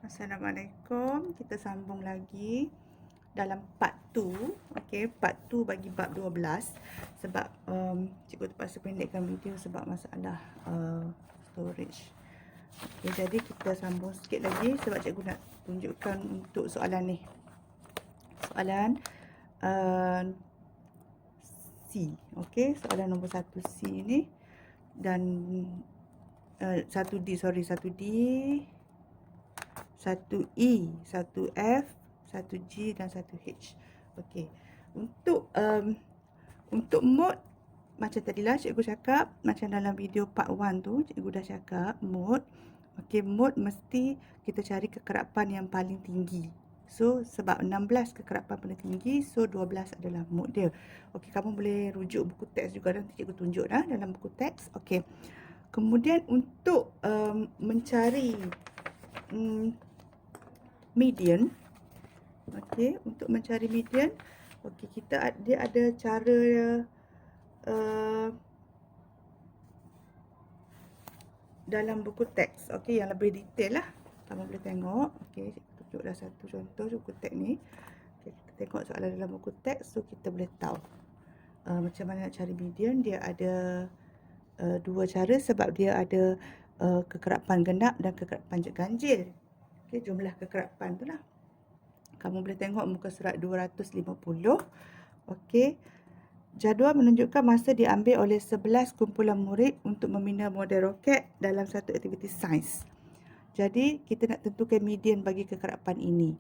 Assalamualaikum. Kita sambung lagi dalam part 2. Okey, part 2 bagi bab 12 sebab cikgu terpaksa pendekkan video sebab masalah storage. Okey, jadi kita sambung sikit lagi sebab cikgu nak tunjukkan untuk soalan ni. Soalan C. Okey, soalan nombor 1 C ni dan 1D, 1E, 1F, 1G dan 1H. Okey. Untuk mode macam tadilah cikgu cakap, macam dalam video part 1 tu cikgu dah cakap mode. Okey, mode mesti kita cari kekerapan yang paling tinggi. So sebab 16 kekerapan paling tinggi, so 12 adalah mode dia. Okey, kamu boleh rujuk buku teks juga, nanti cikgu tunjuk dah dalam buku teks. Okey. Kemudian untuk mencari median. Okey, untuk mencari median, okey, dia ada cara dalam buku teks. Okey, yang lebih detail lah. Kamu boleh tengok. Okey, tunjuklah satu contoh buku teks ni. Okey, kita tengok soalan dalam buku teks, so kita boleh tahu macam mana nak cari median. Dia ada dua cara sebab dia ada kekerapan genap dan kekerapan ganjil. Okey, jumlah kekerapan tu lah. Kamu boleh tengok muka surat 250. Okey. Jadual menunjukkan masa diambil oleh 11 kumpulan murid untuk membina model roket dalam satu aktiviti sains. Jadi, kita nak tentukan median bagi kekerapan ini.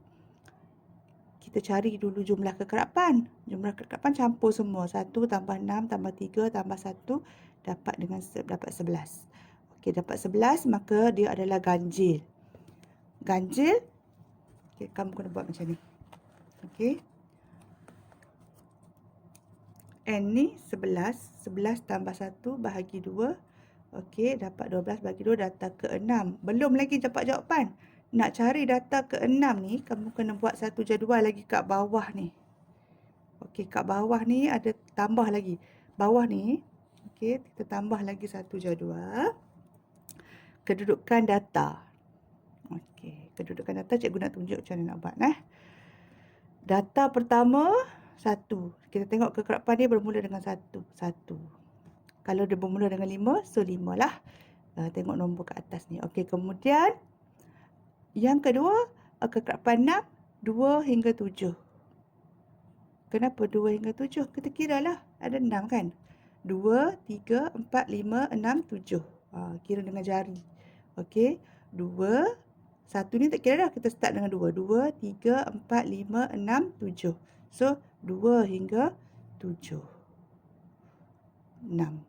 Kita cari dulu jumlah kekerapan. Jumlah kekerapan campur semua. 1 tambah 6 tambah 3 tambah 1 dapat 11. Okey, dapat 11 maka dia adalah ganjil. Ganjil, okay, kamu kena buat macam ni. Okey. N ni 11. 11 tambah 1 bahagi 2. Okey, dapat 12 bagi 2, data ke-6. Belum lagi dapat jawapan. Nak cari data ke-6 ni, kamu kena buat satu jadual lagi kat bawah ni. Okey, kat bawah ni ada tambah lagi. Bawah ni, okey, kita tambah lagi satu jadual. Kedudukan data. Okey, kedudukan data cikgu nak tunjuk macam mana nak buat. Data pertama 1. Kita tengok kekerapan dia bermula dengan 1. Kalau dia bermula dengan 5, so 5 lah. Tengok nombor kat atas ni. Okey, kemudian yang kedua, kekerapan 6, 2 hingga 7. Kenapa 2 hingga 7? Kita kira lah. Ada 6 kan? 2, 3, 4, 5, 6, 7. Kira dengan jari. Okey, 2. 1 ni tak kira dah. Kita start dengan 2. 2, 3, 4, 5, 6, 7. So, 2 hingga 7. 6.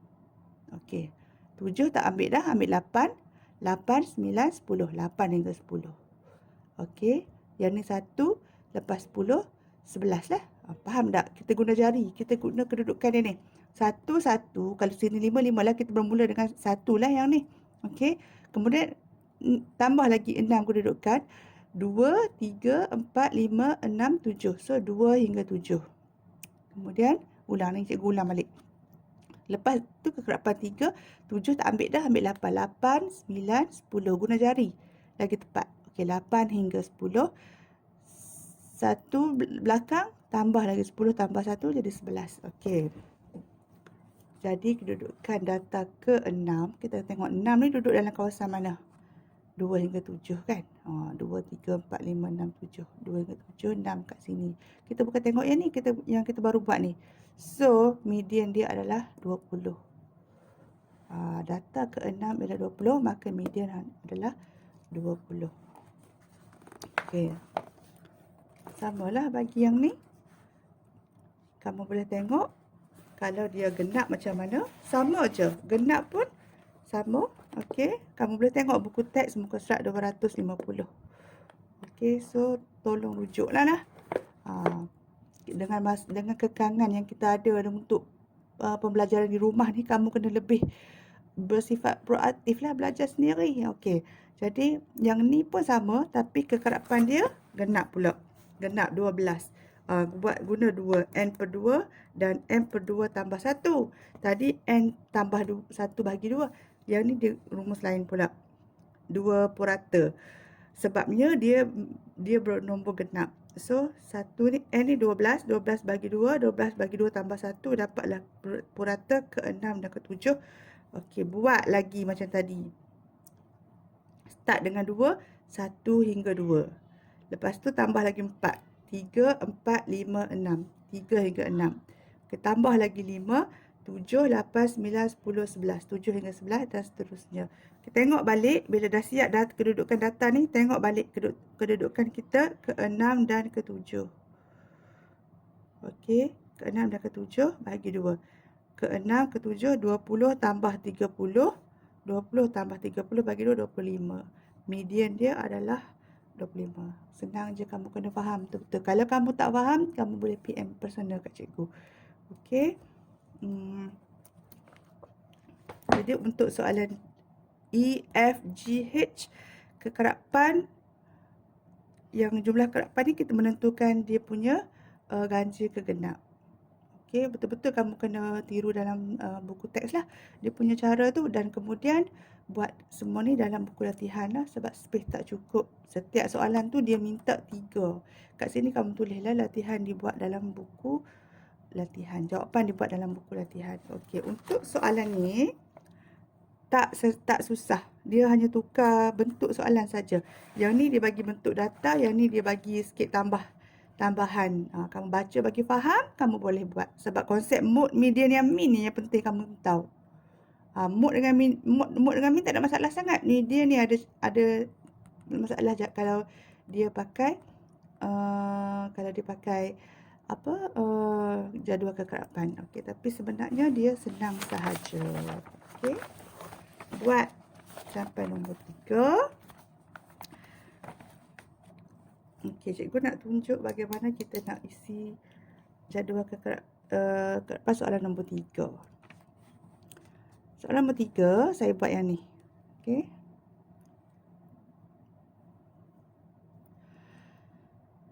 Okey. 7 tak ambil dah. Ambil 8. 8, 9, 10. 8 hingga 10. Okey. Yang ni 1. Lepas 10, 11 lah. Faham tak? Kita guna jari. Kita guna kedudukan dia ni. 1, 1. Kalau sini 5, 5 lah. Kita bermula dengan 1 lah yang ni. Okey. Kemudian tambah lagi 6 kedudukan. 2, 3, 4, 5, 6, 7. So, 2 hingga 7. Kemudian, ulang ni. Cikgu ulang balik. Lepas tu kekerapan 3. 7 tak ambil dah. Ambil 8. 8, 9, 10. Guna jari. Lagi tepat. Okey, 8 hingga 10. 1 belakang. Tambah lagi 10 tambah 1 jadi 11. Okey. Jadi, kedudukan data ke-6. Kita tengok 6 ni duduk dalam kawasan mana? 2 hingga 7 kan? 2, 3, 4, 5, 6, 7. 2 hingga 7, 6 kat sini. Kita bukan tengok yang ni, yang kita baru buat ni. So, median dia adalah 20. Data ke-6 adalah 20, maka median adalah 20. Okey. Samalah bagi yang ni. Kamu boleh tengok kalau dia genap macam mana. Sama je. Genap pun sama. Okey. Kamu boleh tengok buku teks muka surat 250. Okey. So, tolong rujuklah lah. Dengan kekangan yang kita ada untuk pembelajaran di rumah ni, kamu kena lebih bersifat proaktif lah belajar sendiri. Okey. Jadi, yang ni pun sama tapi kekerapan dia genap pula. Genap 12. Guna 2. N per 2 dan M per 2 tambah 1. Tadi N tambah 1 bahagi 2. Yang ni dia rumus lain pula. 2 purata. Sebabnya dia bernombor genap. So, 1 ni, N ni 12. 12 bagi 2. 12 bagi 2 tambah 1. Dapatlah purata ke-6 dan ke-7. Okey, buat lagi macam tadi. Start dengan 2. 1 hingga 2. Lepas tu tambah lagi 4. 3, 4, 5, 6. 3 hingga 6. Okey, tambah lagi 5. 7, 8, 9, 10, 11. 7 hingga 11 dan seterusnya. Kita tengok balik, bila dah siap kedudukan data ni, tengok balik kedudukan kita ke-6 dan ke-7. Okey, ke-6 dan ke-7 bagi 2. Ke-6, ke-7, 20 tambah 30. 20 tambah 30 bagi 2, 25. Median dia adalah 25. Senang je, kamu kena faham betul-betul. Kalau kamu tak faham, kamu boleh PM personal kat cikgu. Okey. Jadi untuk soalan E, F, G, H, kekerapan, yang jumlah kekerapan ni kita menentukan dia punya ganja ke genap. Okey, betul-betul kamu kena tiru dalam buku teks lah dia punya cara tu, dan kemudian buat semua ni dalam buku latihan lah, sebab space tak cukup. Setiap soalan tu dia minta 3. Kat sini kamu tulislah latihan dibuat dalam buku latihan, jawapan dibuat dalam buku latihan. Okey, untuk soalan ni tak susah. Dia hanya tukar bentuk soalan saja. Yang ni dia bagi bentuk data, yang ni dia bagi sikit tambahan. Kamu baca bagi faham, kamu boleh buat. Sebab konsep mode, median yang min ni yang penting kamu tahu. Mode dengan min tak ada masalah sangat. Median ni ada masalah kalau dia pakai jadual kekerapan. Okey, tapi sebenarnya dia senang sahaja. Okey. Buat sampai nombor 3. Okey, cikgu nak tunjuk bagaimana kita nak isi jadual kekerapan soalan nombor 3. Soalan nombor 3, saya buat yang ni. Okey.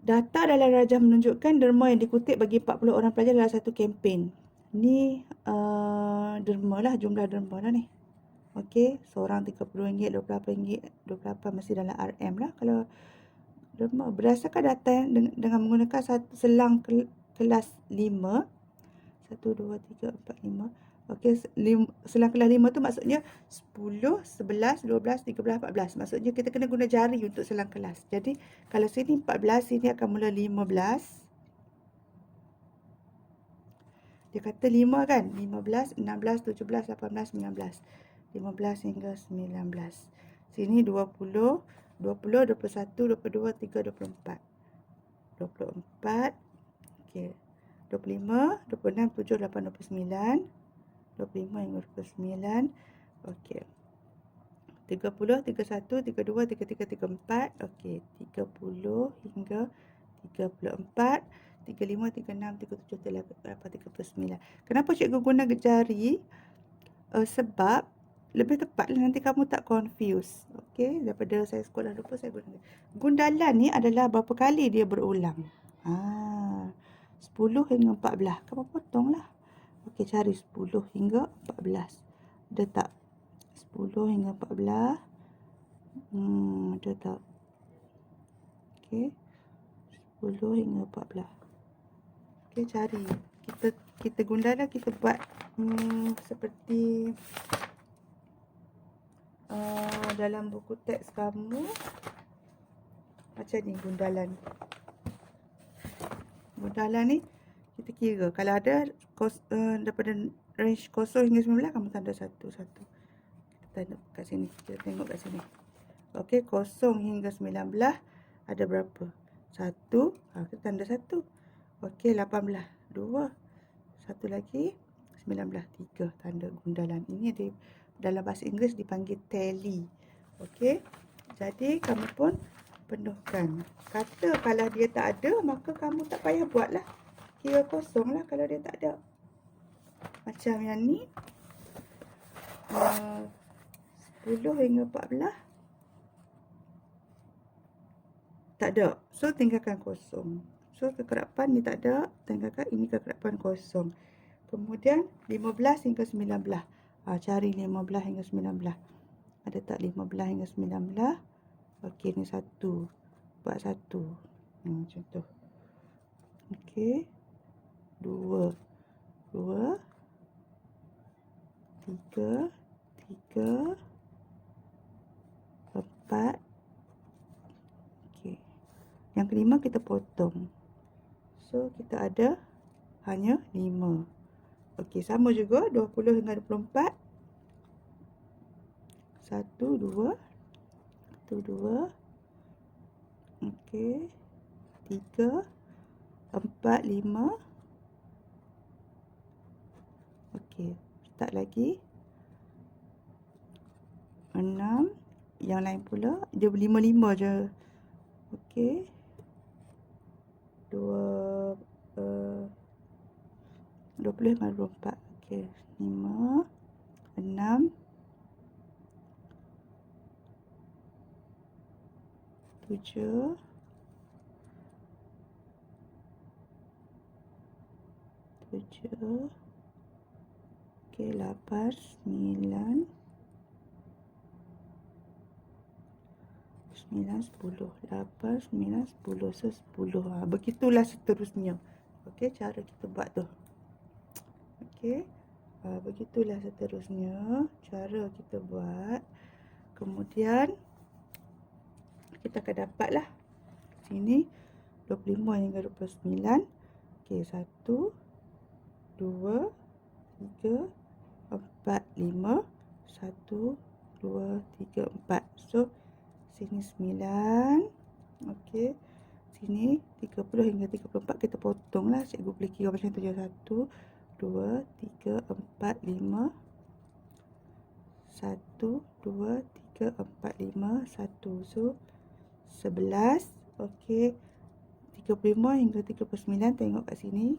Data dalam rajah menunjukkan derma yang dikutip bagi 40 orang pelajar dalam satu kempen. Ni derma lah, jumlah derma lah ni. Okey, seorang RM30, RM28, RM28 mesti dalam RM lah. Kalau derma berdasarkan data dengan menggunakan selang kelas 5. 1, 2, 3, 4, 5. Okey, selang kelas 5 tu maksudnya 10, 11, 12, 13, 14. Maksudnya kita kena guna jari untuk selang kelas. Jadi kalau sini 14, sini akan mula 15. Dia kata 5 kan? 15, 16, 17, 18, 19. 15 hingga 19. Sini 20, 20, 21, 22, 23, 24. 24. Okey. 25, 26, 7, 8, 29. 25 hingga 29. Okey. 30, 31, 32, 33, 34. Okey. 30 hingga 34. 35, 36, 37, 38, 39. Kenapa cikgu guna jari? Sebab lebih tepatlah nanti kamu tak confuse. Okey, daripada saya sekolah lupa saya guna. Gundalan ni adalah berapa kali dia berulang. 10 hingga 14. Kamu potonglah. Okey, cari 10 hingga 14. Ada tak? 10 hingga 14. Ada tak? Okey. 10 hingga 14. Okey, cari. Kita gundalan, kita buat seperti dalam buku teks kamu macam ni gundalan. Gundalan ni kita kira kalau ada daripada range 0 hingga 19, kamu tanda 1. Kita tanda kat sini. Kita tengok kat sini. Okey, 0 hingga 19 ada berapa? 1. Kita tanda 1. Okey, 18. 2. Satu lagi. 19. 3. Tanda gundalan. Ini dalam bahasa Inggeris dipanggil tally. Okey. Jadi kamu pun penuhkan. Kata kalau dia tak ada, maka kamu tak payah buat lah. Kira kosong lah kalau dia tak ada. Macam yang ni. 10 hingga 14. Tak ada. So, tinggalkan kosong. So, kekerapan ni tak ada. Tinggalkan ini kekerapan kosong. Kemudian, 15 hingga 19. Cari 15 hingga 19. Ada tak 15 hingga 19? Okey, ni 1. Buat 1. Macam tu. Okey. 2. 2. 3. 3. 4. Okey. Yang kelima kita potong. So, kita ada hanya 5. Okey, sama juga 20 hingga 24. 1, 2. 1, 2. Okey. 3, 4, 5. Okey, start lagi. 6. Yang lain pula, dia 5-5 je. Okey. 20 hingga 24. Okey, 5, 6, 7, 7. Okey, 8, 9, 9, 10. 8, 9, 10. So, 10. Begitulah seterusnya. Okey, cara kita buat tu. Okey. Begitulah seterusnya cara kita buat. Kemudian kita akan dapatlah sini 25 hingga 29. Okey, 1, 2, 3, 4, 5. 1, 2, 3, 4. So, sini 9. Okey. Sini 30 hingga 34 kita potonglah. Cikgu boleh kira macam tu je. 1, 2, 3, 4, 5. 1, 2, 3, 4, 5. 1. So, 11. Okey. 35 hingga 39. Tengok kat sini.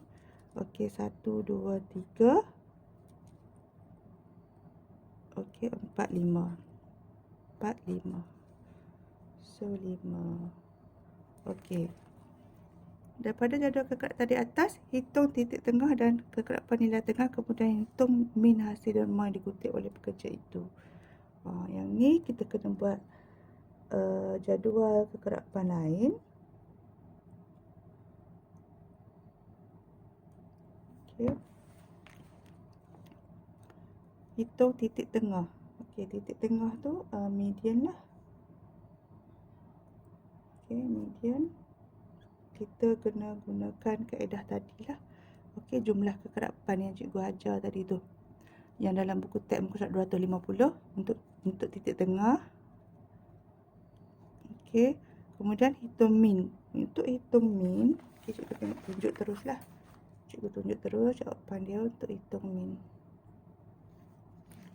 Okey, 1, 2, 3. Okey, 4, 5. 4, 5. So, 5. Okey. Daripada jadual kekerapan di atas, hitung titik tengah dan kekerapan nilai tengah, kemudian hitung min hasil derma yang dikutip oleh pekerja itu. Yang ni kita kena buat jadual kekerapan lain. Okey. Hitung titik tengah. Okey, titik tengah tu median lah. Okey, median. Kita kena gunakan kaedah tadilah. Okey, jumlah kekerapan yang cikgu ajar tadi tu. Yang dalam buku teks muka surat 250 untuk titik tengah. Okey, kemudian hitung min. Untuk hitung min, okay, cikgu tunjuk teruslah. Cikgu tunjuk terus jawapan dia untuk hitung min.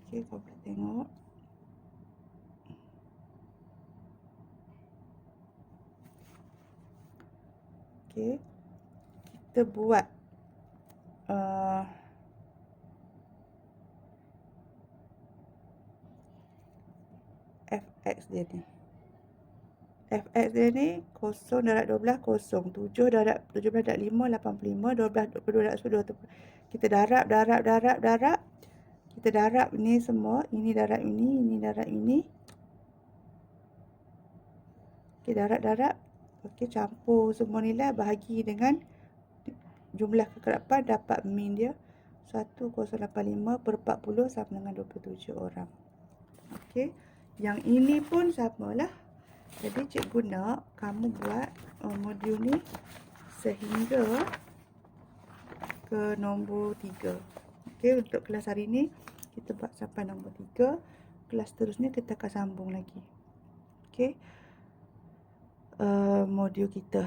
Okey, kau boleh tengok. Okey, kita buat fx dia ni. Fx dia ni 0 darab 12 0, 7 darab 17 darab 5 85, 12 22 darab 10 20. Kita darab. Kita darab ni semua, ini darab ini darab ini. Okey, darab. Okey, campur semua nilai, bahagi dengan jumlah kekerapan, dapat min dia 1085 per 40 sama dengan 27 orang. Okey, yang ini pun samalah. Jadi cikgu nak kamu buat modul ni sehingga ke nombor 3. Okey, untuk kelas hari ni kita buat sampai nombor 3. Kelas seterusnya kita akan sambung lagi. Okey, modul kita.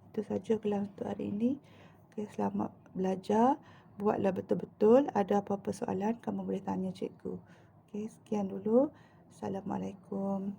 Itu saja kelas untuk hari ini. Okey, selamat belajar. Buatlah betul-betul. Ada apa-apa soalan, kamu boleh tanya cikgu. Okey, sekian dulu. Assalamualaikum.